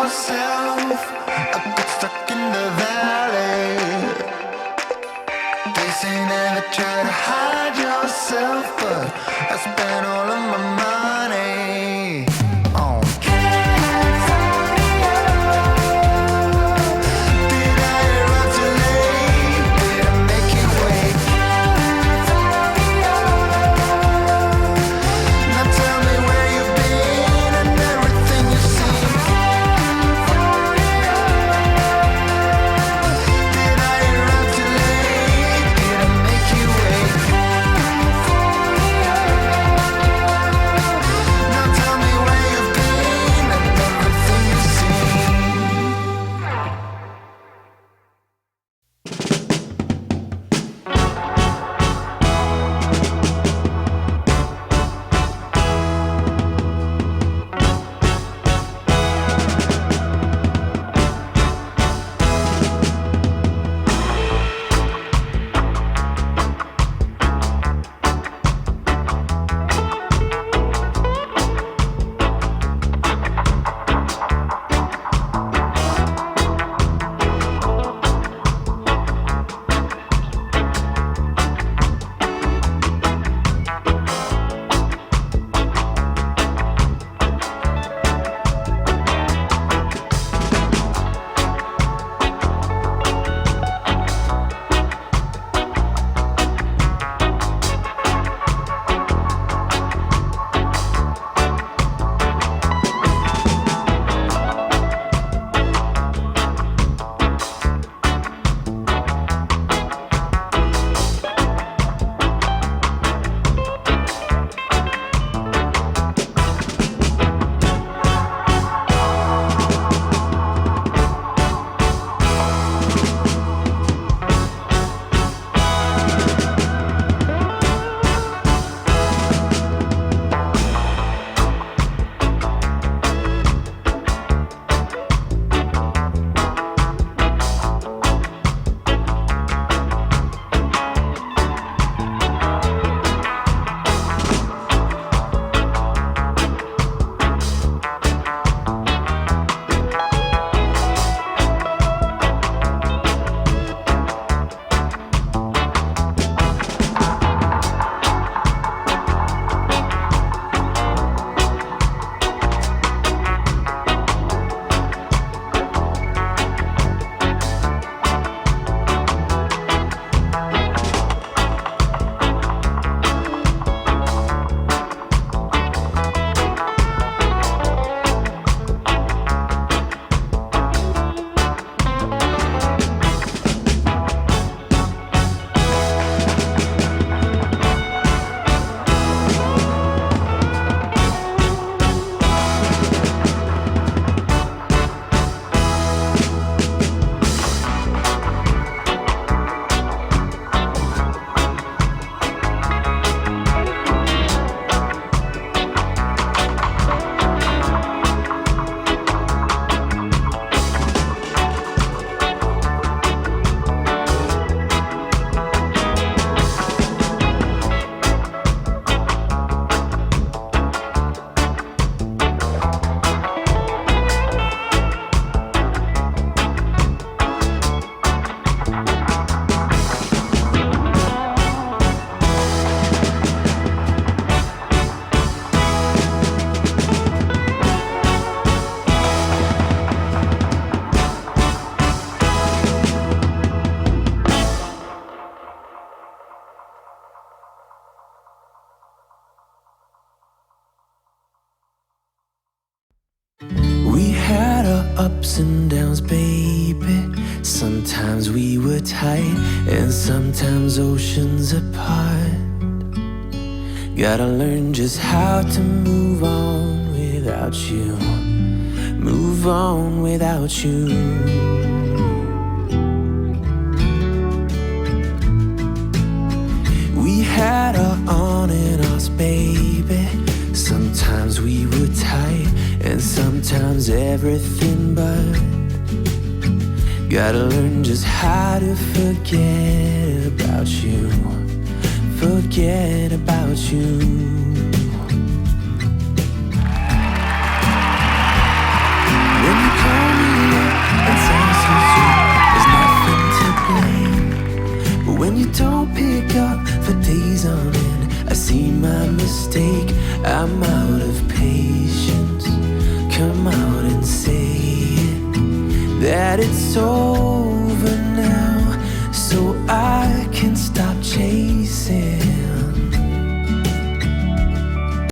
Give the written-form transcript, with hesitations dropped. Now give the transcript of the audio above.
yourself. I got stuck in the valley. They say never try to hide yourself, but I spent all of my money on California. Did I arrive too late? Did I make you wait? California. Now tell me where you've been and everything you've seen. California. Did I arrive too late? Did I make you wait? California. Now tell me where you've been and everything you've seen. Ups and downs, baby. Sometimes we were tight, and sometimes oceans apart. Gotta learn just how to move on without you. Move on without you. We had our on and offs, baby. Sometimes we were tight, and sometimes everything but. Gotta learn just how to forget about you. Forget about you. When you call days on end, I see my mistake. I'm out of patience. Come out and say it, that it's over.